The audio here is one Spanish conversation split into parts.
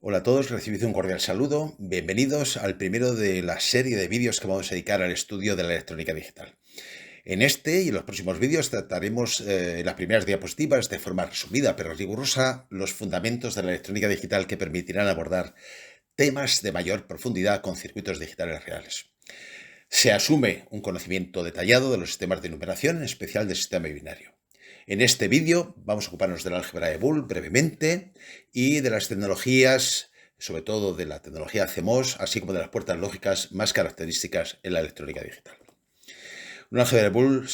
Hola a todos, recibido un cordial saludo. Bienvenidos al primero de la serie de vídeos que vamos a dedicar al estudio de la electrónica digital. En este y en los próximos vídeos trataremos en las primeras diapositivas, de forma resumida pero rigurosa, los fundamentos de la electrónica digital que permitirán abordar temas de mayor profundidad con circuitos digitales reales. Se asume un conocimiento detallado de los sistemas de numeración, en especial del sistema binario. En este vídeo vamos a ocuparnos del álgebra de Boole brevemente y de las tecnologías, sobre todo de la tecnología CMOS, así como de las puertas lógicas más características en la electrónica digital. Un álgebra de Boole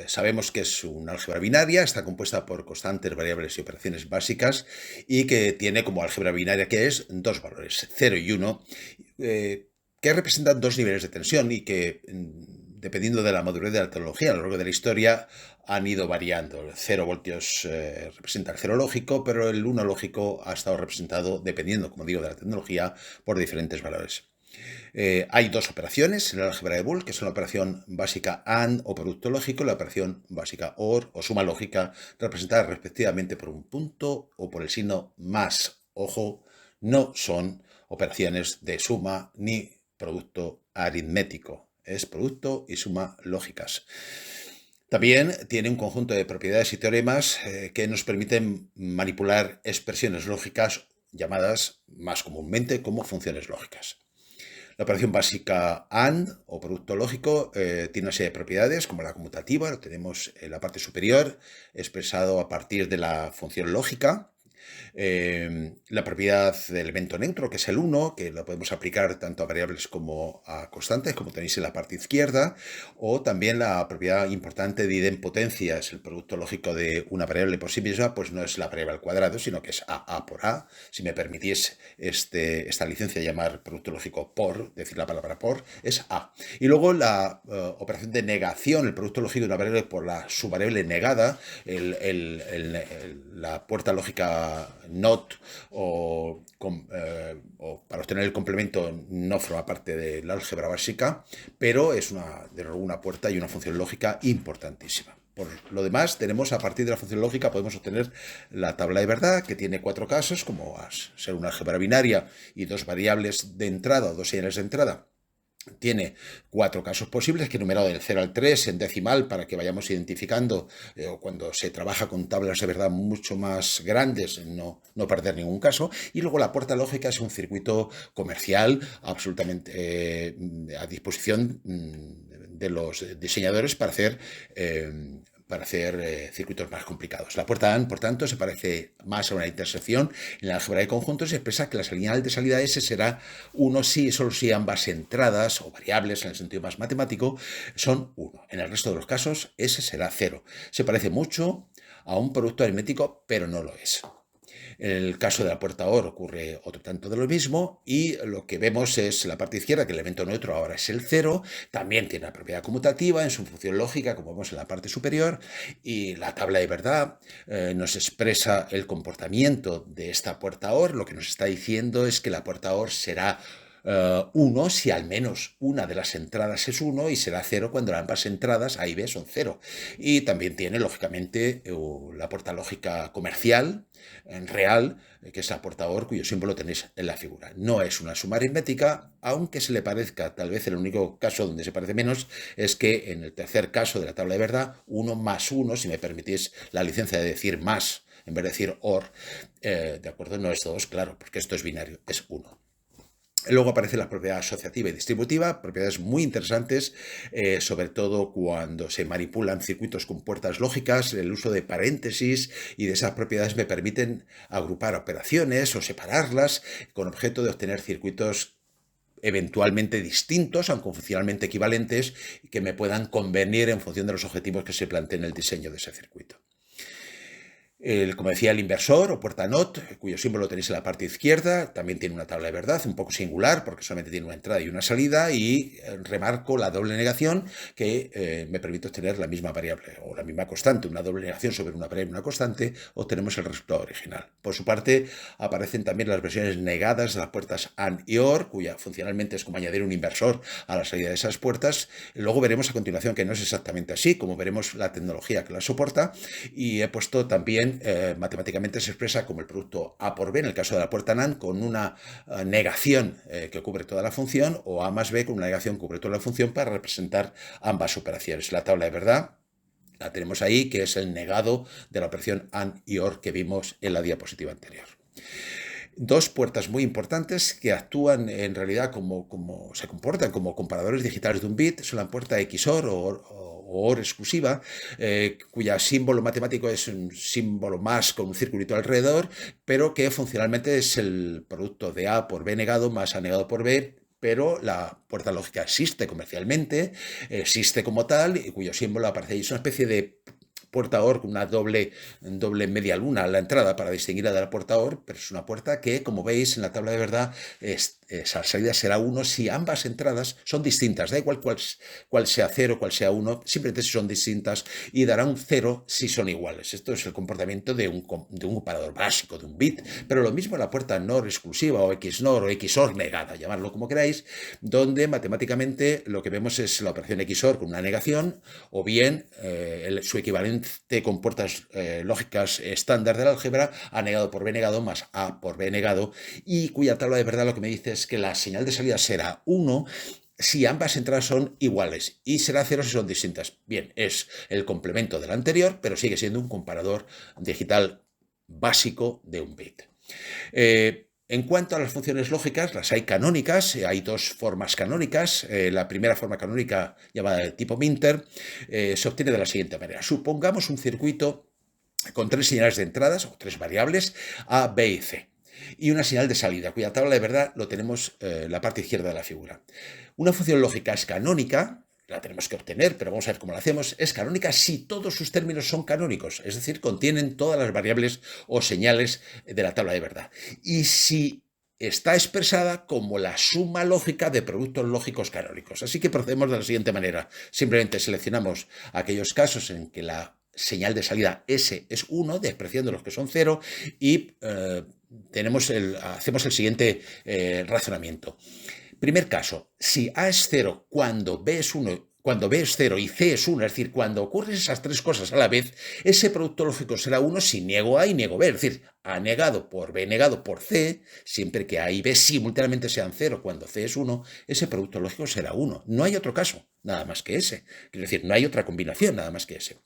sabemos que es una álgebra binaria, está compuesta por constantes, variables y operaciones básicas y que tiene como álgebra binaria que es dos valores, 0 y 1, que representan dos niveles de tensión y que, dependiendo de la madurez de la tecnología a lo largo de la historia, han ido variando. El 0 voltios representa el 0 lógico, pero el 1 lógico ha estado representado, dependiendo, como digo, de la tecnología, por diferentes valores. Hay dos operaciones en el álgebra de Boole, que son la operación básica AND o producto lógico, y la operación básica OR o suma lógica, representada respectivamente por un punto o por el signo más. Ojo, no son operaciones de suma ni producto aritmético, es producto y suma lógicas. También tiene un conjunto de propiedades y teoremas que nos permiten manipular expresiones lógicas llamadas más comúnmente como funciones lógicas. La operación básica AND o producto lógico tiene una serie de propiedades como la conmutativa, lo tenemos en la parte superior, expresado a partir de la función lógica. La propiedad del elemento neutro, que es el 1, que lo podemos aplicar tanto a variables como a constantes, como tenéis en la parte izquierda, o también la propiedad importante de idempotencia, es el producto lógico de una variable por sí misma, pues no es la variable al cuadrado, sino que es a por a. Si me permitís esta licencia de llamar producto lógico por, decir la palabra por, es a. Y luego la operación de negación, el producto lógico de una variable por la subvariable negada, la puerta lógica NOT o para obtener el complemento no forma parte de la álgebra básica, pero es una puerta y una función lógica importantísima. Por lo demás, tenemos a partir de la función lógica podemos obtener la tabla de verdad, que tiene cuatro casos, como ser una álgebra binaria y dos variables de entrada o dos señales de entrada. Tiene cuatro casos posibles, que he numerado del 0 al 3 en decimal para que vayamos identificando, o cuando se trabaja con tablas de verdad mucho más grandes, no perder ningún caso. Y luego la puerta lógica es un circuito comercial absolutamente a disposición de los diseñadores para hacer circuitos más complicados. La puerta AND, por tanto, se parece más a una intersección en la álgebra de conjuntos y expresa que la señal de salida S será 1 si, solo si ambas entradas o variables, en el sentido más matemático, son 1. En el resto de los casos, S será 0. Se parece mucho a un producto aritmético, pero no lo es. En el caso de la puerta OR ocurre otro tanto de lo mismo y lo que vemos es la parte izquierda, que el elemento neutro ahora es el 0, también tiene una propiedad conmutativa en su función lógica, como vemos en la parte superior, y la tabla de verdad nos expresa el comportamiento de esta puerta OR. Lo que nos está diciendo es que la puerta OR será 1 si al menos una de las entradas es 1 y será 0 cuando ambas entradas A y B son 0. Y también tiene, lógicamente, la puerta lógica comercial, real, que es la puerta OR, cuyo símbolo tenéis en la figura. No es una suma aritmética, aunque se le parezca. Tal vez el único caso donde se parece menos es que en el tercer caso de la tabla de verdad, 1 más 1, si me permitís la licencia de decir más en vez de decir OR, ¿de acuerdo? No es 2, claro, porque esto es binario, es 1. Luego aparece la propiedad asociativa y distributiva, propiedades muy interesantes, sobre todo cuando se manipulan circuitos con puertas lógicas. El uso de paréntesis y de esas propiedades me permiten agrupar operaciones o separarlas con objeto de obtener circuitos eventualmente distintos, aunque funcionalmente equivalentes, que me puedan convenir en función de los objetivos que se planteen en el diseño de ese circuito. Como decía, el inversor o puerta NOT, cuyo símbolo tenéis en la parte izquierda, también tiene una tabla de verdad un poco singular porque solamente tiene una entrada y una salida, y remarco la doble negación, que me permite obtener la misma variable o la misma constante. Una doble negación sobre una variable y una constante, obtenemos el resultado original. Por su parte, aparecen también las versiones negadas de las puertas AND y OR, cuya funcionalmente es como añadir un inversor a la salida de esas puertas. Luego veremos a continuación que no es exactamente así, como veremos la tecnología que la soporta, y he puesto también bien matemáticamente se expresa como el producto A por B, en el caso de la puerta NAND, con una negación que cubre toda la función, o A más B con una negación que cubre toda la función para representar ambas operaciones. La tabla de verdad la tenemos ahí, que es el negado de la operación AND y OR que vimos en la diapositiva anterior. Dos puertas muy importantes que actúan en realidad se comportan como comparadores digitales de un bit son la puerta XOR o OR exclusiva, cuya símbolo matemático es un símbolo más con un circulito alrededor, pero que funcionalmente es el producto de A por B negado más A negado por B, pero la puerta lógica existe comercialmente, existe como tal, y cuyo símbolo aparece ahí. Es una especie de puerta OR con una doble media luna a la entrada para distinguirla de la puerta OR, pero es una puerta que, como veis en la tabla de verdad, esa salida será 1 si ambas entradas son distintas. Da igual cuál sea 0, cuál sea 1, simplemente si son distintas, y dará un 0 si son iguales. Esto es el comportamiento de un comparador básico, de un bit, pero lo mismo en la puerta NOR exclusiva o XNOR o XOR negada, llamarlo como queráis, donde matemáticamente lo que vemos es la operación XOR con una negación, o bien su equivalente con puertas lógicas estándar del álgebra, A negado por B negado más A por B negado, y cuya tabla de verdad lo que me dice es que la señal de salida será 1 si ambas entradas son iguales y será 0 si son distintas. Bien, es el complemento del anterior, pero sigue siendo un comparador digital básico de un bit. En cuanto a las funciones lógicas, las hay canónicas, hay dos formas canónicas. La primera forma canónica, llamada de tipo Minter, se obtiene de la siguiente manera. Supongamos un circuito con 3 señales de entradas, o 3 variables, A, B y C, y una señal de salida, cuya tabla de verdad lo tenemos en la parte izquierda de la figura. Una función lógica es canónica, la tenemos que obtener, pero vamos a ver cómo la hacemos. Es canónica si todos sus términos son canónicos, es decir, contienen todas las variables o señales de la tabla de verdad. Y si está expresada como la suma lógica de productos lógicos canónicos. Así que procedemos de la siguiente manera. Simplemente seleccionamos aquellos casos en que la señal de salida S es 1, despreciando los que son 0, y hacemos el siguiente razonamiento. Primer caso, si A es 0 cuando B es 1, cuando B es 0 y C es 1, es decir, cuando ocurren esas tres cosas a la vez, ese producto lógico será 1 si niego A y niego B, es decir, A negado por B negado por C, siempre que A y B simultáneamente sean 0 cuando C es 1, ese producto lógico será 1. No hay otro caso, nada más que ese. Es decir, no hay otra combinación, nada más que ese.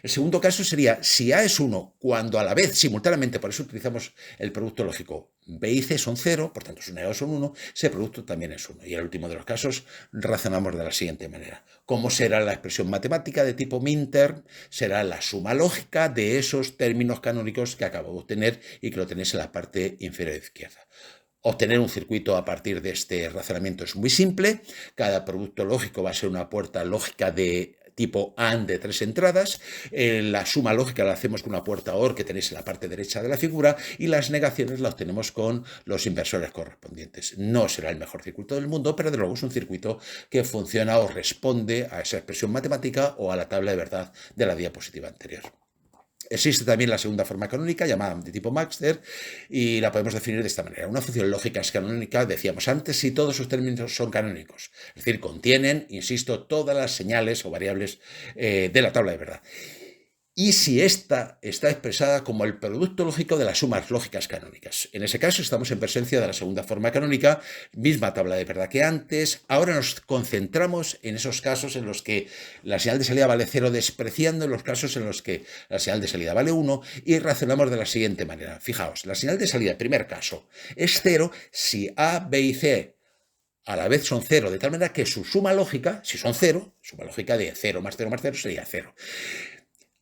El segundo caso sería si A es 1 cuando a la vez, simultáneamente, por eso utilizamos el producto lógico, B y C son 0, por tanto sus negados son 1, ese producto también es 1. Y en el último de los casos razonamos de la siguiente manera. ¿Cómo será la expresión matemática de tipo Minter? Será la suma lógica de esos términos canónicos que acabo de obtener y que lo tenéis en la parte inferior izquierda. Obtener un circuito a partir de este razonamiento es muy simple. Cada producto lógico va a ser una puerta lógica de tipo AND de 3 entradas. La suma lógica la hacemos con una puerta OR que tenéis en la parte derecha de la figura, y las negaciones las obtenemos con los inversores correspondientes. No será el mejor circuito del mundo, pero de luego es un circuito que funciona o responde a esa expresión matemática o a la tabla de verdad de la diapositiva anterior. Existe también la segunda forma canónica, llamada de tipo Maxter, y la podemos definir de esta manera. Una función lógica es canónica, decíamos antes, si todos sus términos son canónicos. Es decir, contienen, insisto, todas las señales o variables de la tabla de verdad. Y si esta está expresada como el producto lógico de las sumas lógicas canónicas. En ese caso estamos en presencia de la segunda forma canónica, misma tabla de verdad que antes. Ahora nos concentramos en esos casos en los que la señal de salida vale 0, despreciando en los casos en los que la señal de salida vale 1, y razonamos de la siguiente manera. Fijaos, la señal de salida, primer caso, es 0 si A, B y C a la vez son 0, de tal manera que su suma lógica, si son 0, suma lógica de 0 más 0 más 0 sería 0.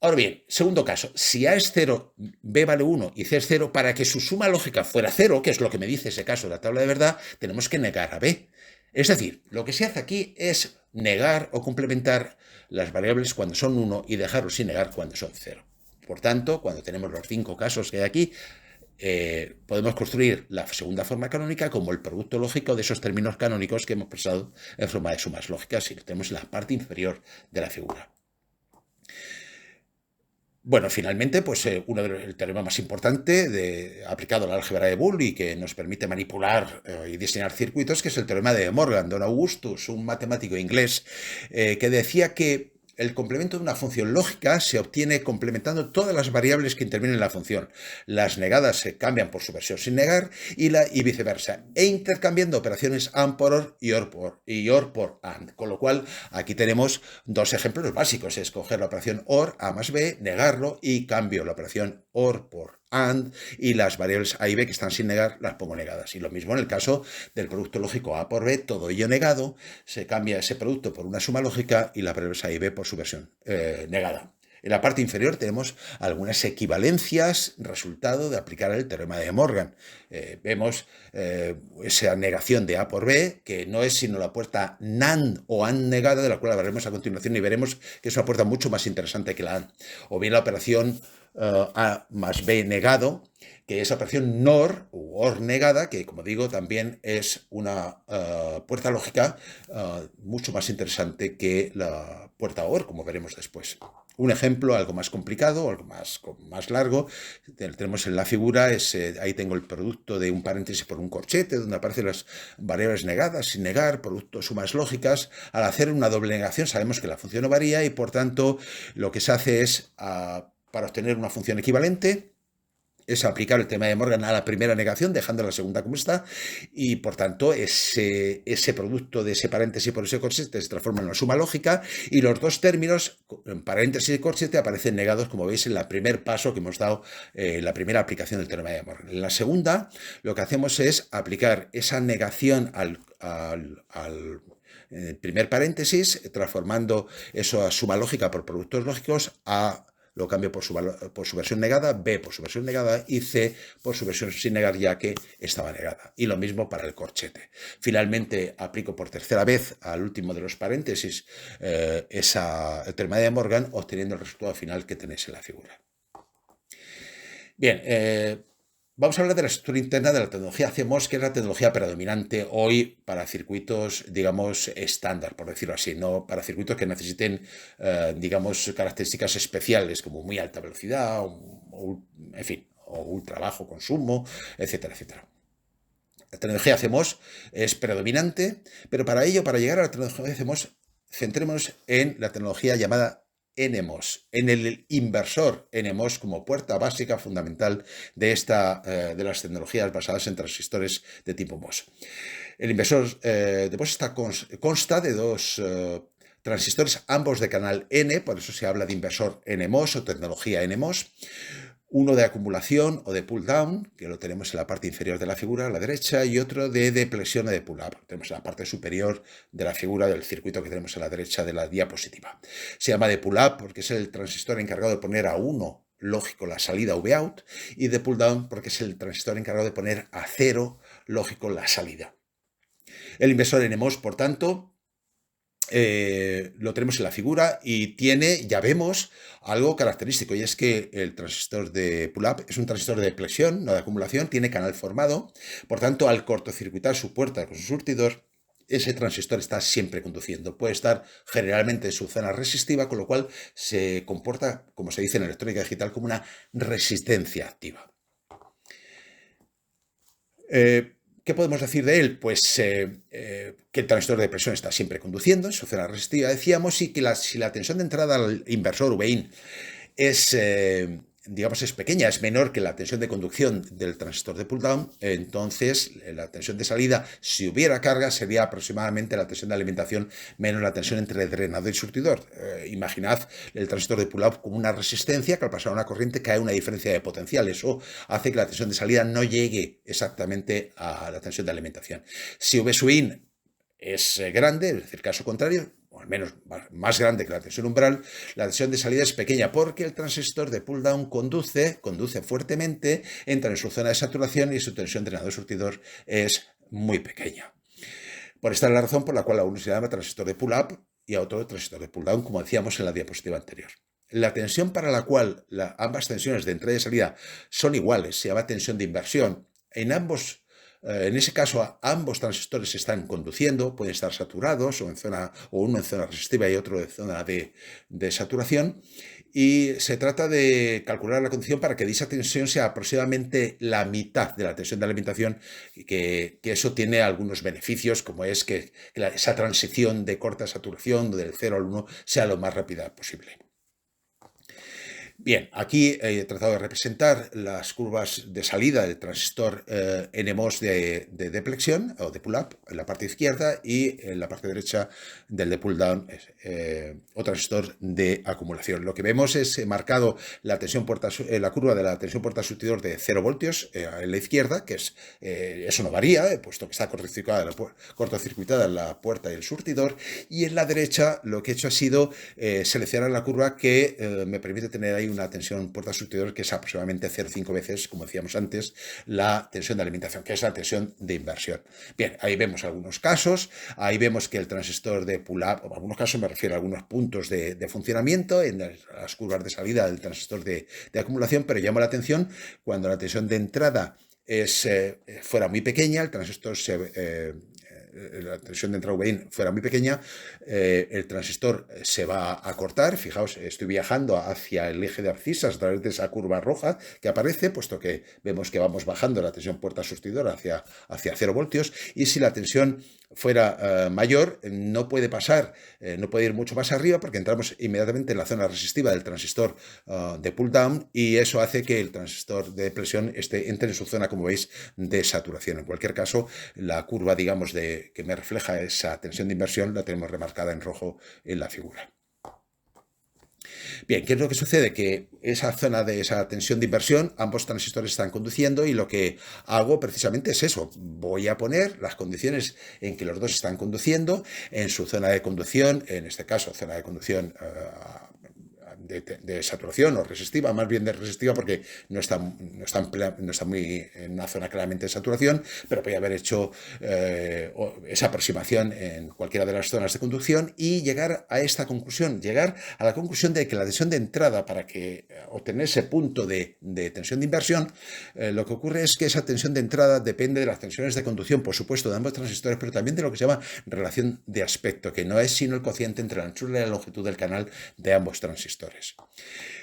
Ahora bien, segundo caso, si A es 0, B vale 1 y C es 0, para que su suma lógica fuera 0, que es lo que me dice ese caso de la tabla de verdad, tenemos que negar a B. Es decir, lo que se hace aquí es negar o complementar las variables cuando son 1 y dejarlos sin negar cuando son 0. Por tanto, cuando tenemos los 5 casos que hay aquí, podemos construir la segunda forma canónica como el producto lógico de esos términos canónicos que hemos expresado en forma de sumas lógicas, y lo tenemos en la parte inferior de la figura. Bueno, finalmente, pues el teorema más importante aplicado a la álgebra de Boole y que nos permite manipular y diseñar circuitos, que es el teorema de Morgan, Don Augustus, un matemático inglés, que decía que El complemento de una función lógica se obtiene complementando todas las variables que intervienen en la función. Las negadas se cambian por su versión sin negar y viceversa, e intercambiando operaciones AND por OR y OR por AND. Con lo cual, aquí tenemos dos ejemplos básicos: escoger la operación OR, A más B, negarlo, y cambio la operación OR por AND, y las variables A y B que están sin negar las pongo negadas. Y lo mismo en el caso del producto lógico A por B, todo ello negado, se cambia ese producto por una suma lógica y las variables A y B por su versión negada. En la parte inferior tenemos algunas equivalencias, resultado de aplicar el teorema de Morgan. Vemos esa negación de A por B, que no es sino la puerta NAND o AND negada, de la cual hablaremos a continuación, y veremos que es una puerta mucho más interesante que la AND. O bien la operación A más B negado, que es operación NOR u OR negada, que, como digo, también es una puerta lógica mucho más interesante que la puerta OR, como veremos después. Un ejemplo algo más complicado, algo más largo, tenemos en la figura, ahí tengo el producto de un paréntesis por un corchete, donde aparecen las variables negadas, sin negar, productos, sumas lógicas. Al hacer una doble negación sabemos que la función no varía, y por tanto lo que se hace es, para obtener una función equivalente, es aplicar el teorema de Morgan a la primera negación, dejando la segunda como está, y por tanto ese producto de ese paréntesis por ese corchete se transforma en una suma lógica, y los dos términos, en paréntesis y corchete, aparecen negados, como veis en el primer paso que hemos dado, la primera aplicación del teorema de Morgan. En la segunda, lo que hacemos es aplicar esa negación al primer paréntesis, transformando eso a suma lógica por productos lógicos. Lo cambio por su versión negada, B por su versión negada y C por su versión sin negar, ya que estaba negada. Y lo mismo para el corchete. Finalmente aplico por tercera vez al último de los paréntesis el teorema de Morgan, obteniendo el resultado final que tenéis en la figura. Bien, vamos a hablar de la estructura interna de la tecnología CMOS, que es la tecnología predominante hoy para circuitos, digamos, estándar, por decirlo así, no para circuitos que necesiten, digamos, características especiales como muy alta velocidad, en fin, o ultra bajo consumo, etcétera, etcétera. La tecnología CMOS es predominante, pero para ello, para llegar a la tecnología CMOS, centrémonos en la tecnología llamada NMOS, en el inversor NMOS como puerta básica fundamental de las tecnologías basadas en transistores de tipo MOS. El inversor de MOS consta de dos transistores, ambos de canal N, por eso se habla de inversor NMOS o tecnología NMOS. Uno de acumulación o de pull down, que lo tenemos en la parte inferior de la figura a la derecha, y otro de depresión o de pull up. Tenemos en la parte superior de la figura del circuito que tenemos a la derecha de la diapositiva. Se llama de pull up porque es el transistor encargado de poner a 1 lógico la salida Vout, y de pull down porque es el transistor encargado de poner a 0 lógico la salida. El inversor NMOS, por tanto, lo tenemos en la figura y tiene, ya vemos, algo característico, y es que el transistor de pull-up es un transistor de depresión, no de acumulación, tiene canal formado. Por tanto, al cortocircuitar su puerta con su surtidor, ese transistor está siempre conduciendo. Puede estar generalmente en su zona resistiva, con lo cual se comporta, como se dice en electrónica digital, como una resistencia activa. ¿Qué podemos decir de él? Pues que el transistor de presión está siempre conduciendo en su zona resistiva, decíamos, y que si la tensión de entrada al inversor VIN es, digamos, es pequeña, es menor que la tensión de conducción del transistor de pull-down, entonces la tensión de salida, si hubiera carga, sería aproximadamente la tensión de alimentación menos la tensión entre drenador y surtidor. Imaginad el transistor de pull-up como una resistencia que al pasar una corriente cae una diferencia de potencial. Eso hace que la tensión de salida no llegue exactamente a la tensión de alimentación. Si V sub in es grande, es decir, caso contrario, o al menos más grande que la tensión umbral, la tensión de salida es pequeña porque el transistor de pull-down conduce fuertemente, entra en su zona de saturación y su tensión drenador-surtidor es muy pequeña. Por esta es la razón por la cual a uno se llama transistor de pull-up y a otro transistor de pull-down, como decíamos en la diapositiva anterior. La tensión para la cual ambas tensiones de entrada y salida son iguales se llama tensión de inversión. En ambos En ese caso, ambos transistores están conduciendo, pueden estar saturados o uno en zona resistiva y otro en zona de saturación. Y se trata de calcular la condición para que dicha tensión sea aproximadamente la mitad de la tensión de alimentación, que eso tiene algunos beneficios, como es que esa transición de corta saturación del 0 al 1 sea lo más rápida posible. Bien, aquí he tratado de representar las curvas de salida del transistor NMOS de deplexión o de pull-up en la parte izquierda y en la parte derecha del de pull-down o transistor de acumulación. Lo que vemos es marcado la curva de la tensión puerta surtidor de 0 voltios en la izquierda, que eso no varía, puesto que está cortocircuitada la puerta y el surtidor, y en la derecha lo que he hecho ha sido seleccionar la curva que me permite tener ahí una tensión puerta surtidor que es aproximadamente 0,5 veces, como decíamos antes, la tensión de alimentación, que es la tensión de inversión. Bien, ahí vemos algunos casos, ahí vemos que el transistor de pull-up, en algunos casos me refiero a algunos puntos de funcionamiento en las curvas de salida del transistor de acumulación, pero llama la atención cuando la tensión de entrada fuera muy pequeña, el transistor la tensión de entrada VIN fuera muy pequeña, el transistor se va a cortar. Fijaos, estoy viajando hacia el eje de abscisas a través de esa curva roja que aparece, puesto que vemos que vamos bajando la tensión puerta surtidora hacia 0 voltios, y si la tensión fuera mayor, no puede ir mucho más arriba, porque entramos inmediatamente en la zona resistiva del transistor de pull down, y eso hace que el transistor de presión entre en su zona, como veis, de saturación. En cualquier caso, la curva, digamos, que me refleja esa tensión de inversión la tenemos remarcada en rojo en la figura. Bien, ¿qué es lo que sucede? Que esa zona de esa tensión de inversión, ambos transistores están conduciendo, y lo que hago precisamente es eso. Voy a poner las condiciones en que los dos están conduciendo en su zona de conducción, en este caso zona de conducción de saturación o resistiva, más bien de resistiva, porque no está muy en una zona claramente de saturación, pero podría haber hecho esa aproximación en cualquiera de las zonas de conducción y llegar a esta conclusión, llegar a la conclusión de que la tensión de entrada, para que obtener ese punto de tensión de inversión, lo que ocurre es que esa tensión de entrada depende de las tensiones de conducción, por supuesto, de ambos transistores, pero también de lo que se llama relación de aspecto, que no es sino el cociente entre la anchura y la longitud del canal de ambos transistores.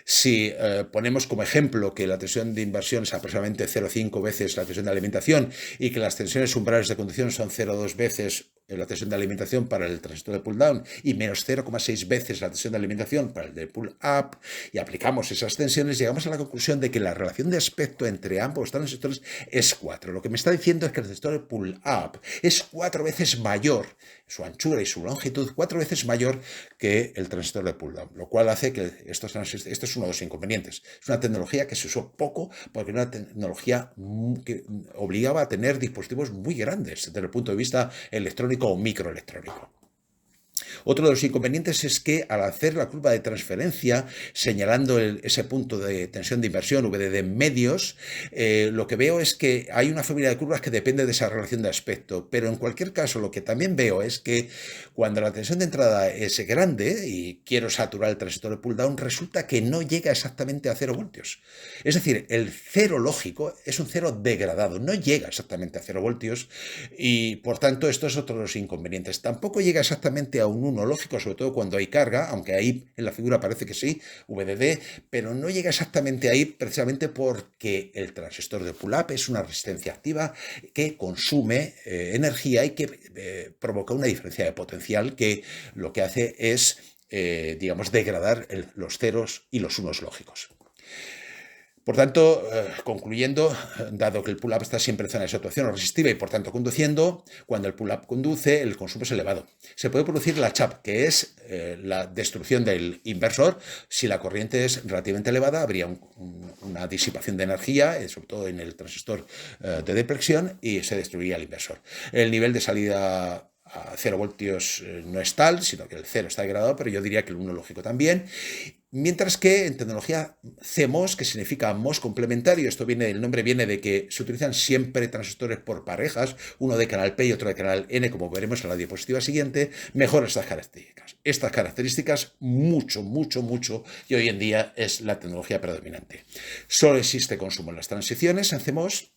Si ponemos como ejemplo que la tensión de inversión es aproximadamente 0,5 veces la tensión de alimentación y que las tensiones umbrales de conducción son 0,2 veces la tensión de alimentación para el transistor de pull down y menos 0,6 veces la tensión de alimentación para el de pull up, y aplicamos esas tensiones, llegamos a la conclusión de que la relación de aspecto entre ambos transistores es 4. Lo que me está diciendo es que el transistor de pull up es 4 veces mayor, su anchura y su longitud 4 veces mayor que el transistor de pull down, lo cual hace que esto es uno de los inconvenientes. Es una tecnología que se usó poco porque era una tecnología que obligaba a tener dispositivos muy grandes desde el punto de vista electrónico o microelectrónico. Otro de los inconvenientes es que al hacer la curva de transferencia señalando ese punto de tensión de inversión VDD medios, lo que veo es que hay una familia de curvas que depende de esa relación de aspecto, pero en cualquier caso lo que también veo es que cuando la tensión de entrada es grande y quiero saturar el transistor de pull down, resulta que no llega exactamente a 0 voltios. Es decir, el cero lógico es un cero degradado, no llega exactamente a 0 voltios, y por tanto esto es otro de los inconvenientes. Tampoco llega exactamente a un 1 lógico, sobre todo cuando hay carga, aunque ahí en la figura parece que sí, VDD, pero no llega exactamente ahí precisamente porque el transistor de pull-up es una resistencia activa que consume energía y que provoca una diferencia de potencial que lo que hace es, digamos, degradar los ceros y los unos lógicos. Por tanto, concluyendo, dado que el pull-up está siempre en zona de saturación o resistiva y por tanto conduciendo, cuando el pull-up conduce, el consumo es elevado. Se puede producir la CHAP, que es la destrucción del inversor. Si la corriente es relativamente elevada, habría una disipación de energía, sobre todo en el transistor de deplexión, y se destruiría el inversor. El nivel de salida a 0 voltios no es tal, sino que el 0 está degradado, pero yo diría que el 1 lógico también. Mientras que en tecnología CMOS, que significa MOS complementario, el nombre viene de que se utilizan siempre transistores por parejas, uno de canal P y otro de canal N, como veremos en la diapositiva siguiente, mejora estas características. Estas características mucho, y hoy en día es la tecnología predominante. Solo existe consumo en las transiciones en CMOS,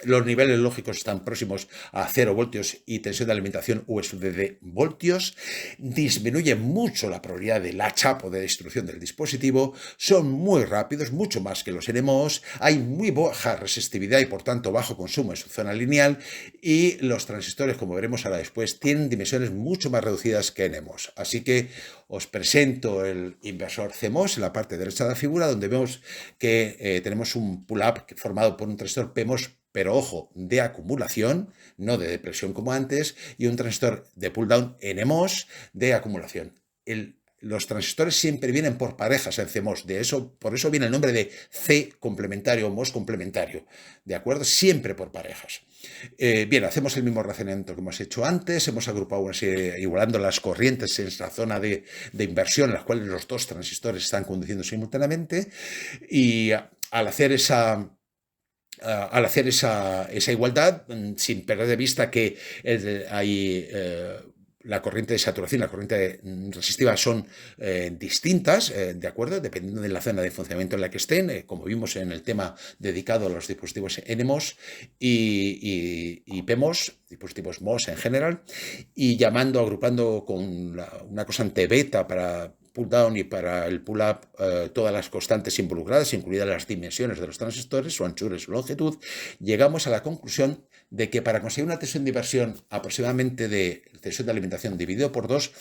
Los niveles lógicos están próximos a 0 voltios y tensión de alimentación U es de voltios. Disminuye mucho la probabilidad de latch-up o de destrucción del dispositivo. Son muy rápidos, mucho más que los NMOS. Hay muy baja resistividad y por tanto bajo consumo en su zona lineal. Y los transistores, como veremos ahora después, tienen dimensiones mucho más reducidas que NMOS. Así que os presento el inversor CMOS en la parte derecha de la figura, donde vemos que tenemos un pull-up formado por un transistor PMOS, pero ojo, de acumulación, no de depresión como antes, y un transistor de pull-down NMOS de acumulación. Los transistores siempre vienen por parejas en CMOS, por eso viene el nombre de C complementario o MOS complementario, ¿de acuerdo? Siempre por parejas. Bien, hacemos el mismo razonamiento que hemos hecho antes, hemos agrupado igualando las corrientes en la zona de inversión en las cuales los dos transistores están conduciendo simultáneamente, y al hacer esa igualdad, sin perder de vista que hay la corriente de saturación y la corriente resistiva son distintas, ¿de acuerdo? Dependiendo de la zona de funcionamiento en la que estén, como vimos en el tema dedicado a los dispositivos NMOS y PMOS, dispositivos MOS en general, y agrupando con una constante beta para pull-down y para el pull-up todas las constantes involucradas, incluidas las dimensiones de los transistores, su anchura y su longitud, llegamos a la conclusión de que para conseguir una tensión de inversión aproximadamente de tensión de alimentación dividido por 2,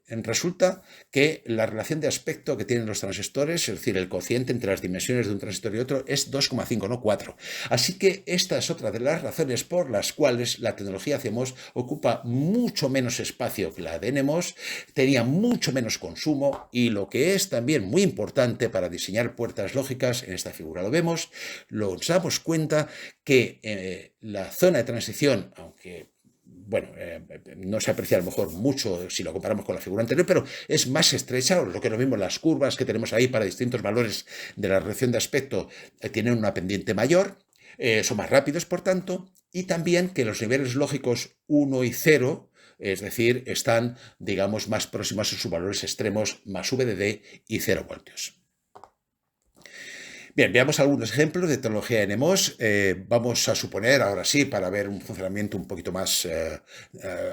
resulta que la relación de aspecto que tienen los transistores, es decir, el cociente entre las dimensiones de un transistor y otro, es 2,5, no 4. Así que esta es otra de las razones por las cuales la tecnología CMOS ocupa mucho menos espacio que la de NMOS, tenía mucho menos consumo, y lo que es también muy importante para diseñar puertas lógicas, en esta figura lo vemos, nos damos cuenta que la zona de transición, aunque bueno, no se aprecia a lo mejor mucho si lo comparamos con la figura anterior, pero es más estrecha, lo que nos vimos, las curvas que tenemos ahí para distintos valores de la relación de aspecto tienen una pendiente mayor, son más rápidos, por tanto, y también que los niveles lógicos 1 y 0, es decir, están, digamos, más próximos a sus valores extremos, más VDD y 0 voltios. Bien, veamos algunos ejemplos de tecnología NMOS. Vamos a suponer, ahora sí, para ver un funcionamiento un poquito más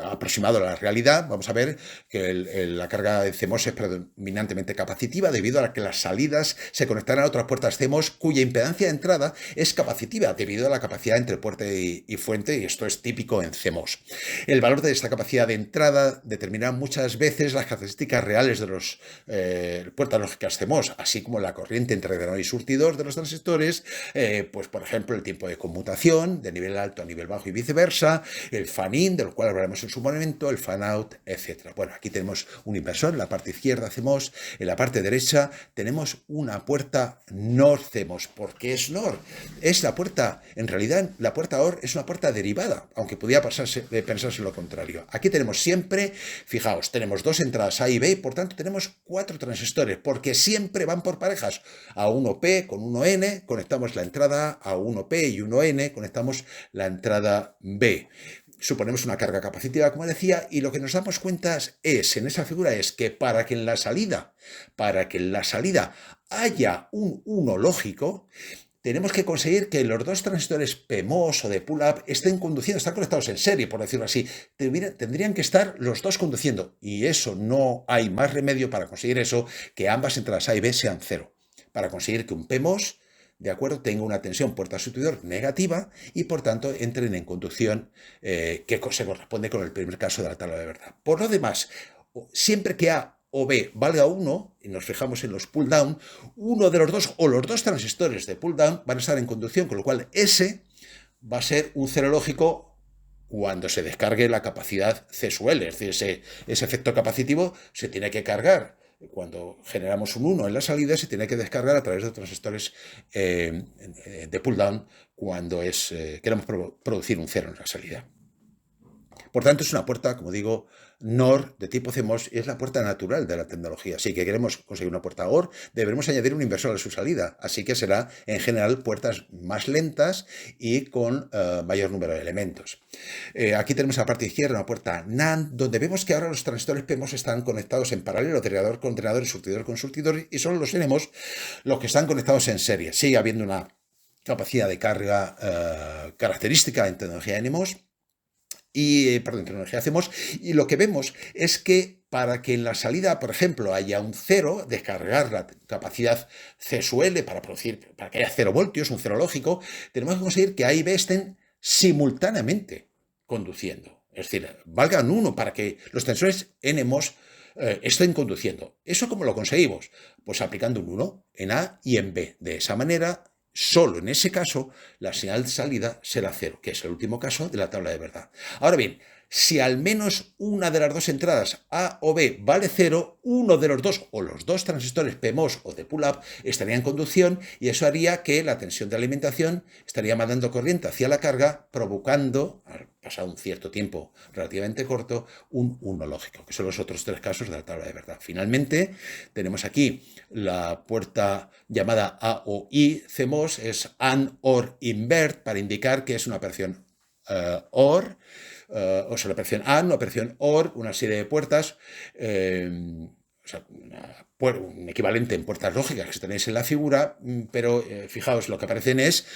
aproximado a la realidad, vamos a ver que la carga de CMOS es predominantemente capacitiva debido a que las salidas se conectarán a otras puertas CMOS cuya impedancia de entrada es capacitiva debido a la capacidad entre puerta y fuente, y esto es típico en CMOS. El valor de esta capacidad de entrada determinará muchas veces las características reales de las puertas lógicas CMOS, así como la corriente entre drenador y surtidor de los transistores, pues por ejemplo el tiempo de conmutación de nivel alto a nivel bajo y viceversa, el fan-in, del cual hablaremos en su momento, el fan-out, etc. Bueno, aquí tenemos un inversor, en la parte izquierda CMOS, en la parte derecha tenemos una puerta NOR CMOS. ¿Por qué es NOR? Es la puerta, en realidad la puerta OR es una puerta derivada, aunque podría pensarse lo contrario. Aquí tenemos siempre, fijaos, tenemos dos entradas A y B, y por tanto tenemos 4 transistores, porque siempre van por parejas, A1P con 1N, conectamos la entrada A, A1P, y 1N, conectamos la entrada B. Suponemos una carga capacitiva, como decía, y lo que nos damos cuenta en esa figura es que para que en la salida haya un 1 lógico, tenemos que conseguir que los dos transistores PMOS o de pull-up estén conectados en serie, por decirlo así. Tendrían que estar los dos conduciendo, y eso no hay más remedio para conseguir eso que ambas entradas A y B sean 0. Para conseguir que un PMOS, de acuerdo, tenga una tensión puerta-surtidor negativa y por tanto entren en conducción que se corresponde con el primer caso de la tabla de verdad. Por lo demás, siempre que A o B valga 1, y nos fijamos en los pull-down, uno de los dos o los dos transistores de pull-down van a estar en conducción, con lo cual S va a ser un 0 lógico cuando se descargue la capacidad C sub L, es decir, ese efecto capacitivo se tiene que cargar. Cuando generamos un 1 en la salida, se tiene que descargar a través de transistores de pull-down cuando queremos producir un 0 en la salida. Por tanto, es una puerta, como digo, NOR de tipo CMOS, y es la puerta natural de la tecnología. Si queremos conseguir una puerta OR, deberemos añadir un inversor a su salida, así que será en general puertas más lentas y con mayor número de elementos. Aquí tenemos a la parte izquierda una puerta NAND, donde vemos que ahora los transistores PMOS están conectados en paralelo, drenador con drenador y surtidor con surtidor, y son los NMOS los que están conectados en serie. Sigue habiendo una capacidad de carga característica en tecnología NMOS perdón, tecnología CMOS, y lo que vemos es que para que en la salida, por ejemplo, haya un cero, descargar la capacidad CSUL para producir, para que haya 0 voltios, un cero lógico, tenemos que conseguir que A y B estén simultáneamente conduciendo. Es decir, valgan uno para que los tensores NMOS estén conduciendo. ¿Eso cómo lo conseguimos? Pues aplicando un 1 en A y en B. De esa manera, solo en ese caso, la señal de salida será 0, que es el último caso de la tabla de verdad. Ahora bien, si al menos una de las dos entradas, A o B, vale 0, uno de los dos o los dos transistores PMOS o de pull-up estaría en conducción, y eso haría que la tensión de alimentación estaría mandando corriente hacia la carga, provocando, al pasar un cierto tiempo relativamente corto, un 1 lógico, que son los otros 3 casos de la tabla de verdad. Finalmente, tenemos aquí la puerta llamada AOI CMOS, es AND OR invert, para indicar que es una operación OR, o sea, la operación AND, una operación OR, una serie de puertas, o sea, un equivalente en puertas lógicas que tenéis en la figura, pero fijaos, lo que aparecen es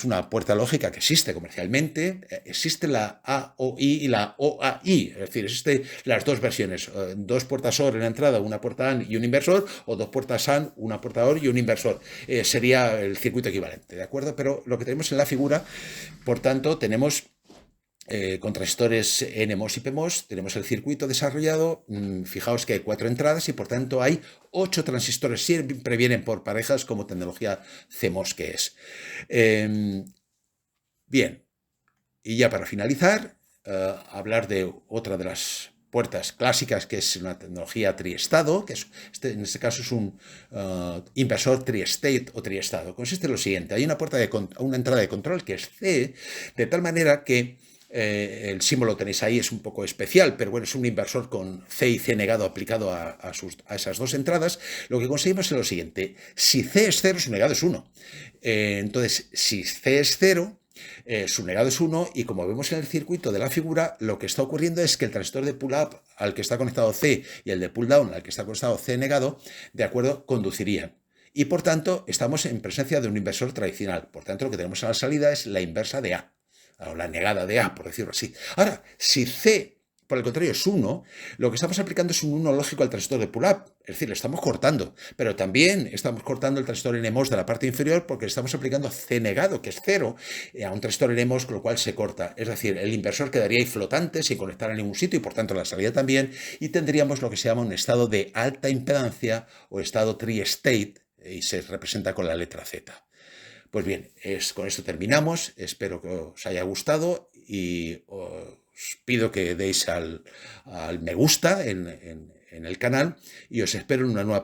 una puerta lógica que existe comercialmente, existe la AOI y la OAI, es decir, existen las dos versiones, dos puertas OR en la entrada, una puerta AND y un inversor, o dos puertas AND, una puerta OR y un inversor. Sería el circuito equivalente, ¿de acuerdo? Pero lo que tenemos en la figura, por tanto, tenemos con transistores NMOS y PMOS, tenemos el circuito desarrollado, fijaos que hay 4 entradas y por tanto hay 8 transistores, siempre vienen por parejas como tecnología CMOS que es. Bien, y ya para finalizar, hablar de otra de las puertas clásicas, que es una tecnología triestado, que es, en este caso es un inversor triestate o triestado. Consiste en lo siguiente: hay una una entrada de control que es C, de tal manera que el símbolo lo tenéis ahí, es un poco especial, pero bueno, es un inversor con C y C negado aplicado a esas dos entradas. Lo que conseguimos es lo siguiente: si C es 0, su negado es 1. Entonces, si C es 0, su negado es 1, y como vemos en el circuito de la figura, lo que está ocurriendo es que el transistor de pull-up al que está conectado C y el de pull-down al que está conectado C negado, de acuerdo, conducirían. Y por tanto, estamos en presencia de un inversor tradicional. Por tanto, lo que tenemos a la salida es la inversa de A, o la negada de A, por decirlo así. Ahora, si C, por el contrario, es 1, lo que estamos aplicando es un 1 lógico al transistor de pull-up. Es decir, le estamos cortando, pero también estamos cortando el transistor NMOS de la parte inferior porque le estamos aplicando C negado, que es 0, a un transistor NMOS, con lo cual se corta. Es decir, el inversor quedaría ahí flotante sin conectar a ningún sitio y por tanto la salida también, y tendríamos lo que se llama un estado de alta impedancia o estado tri-state, y se representa con la letra Z. Pues bien, con esto terminamos. Espero que os haya gustado y os pido que deis al me gusta en el canal, y os espero en una nueva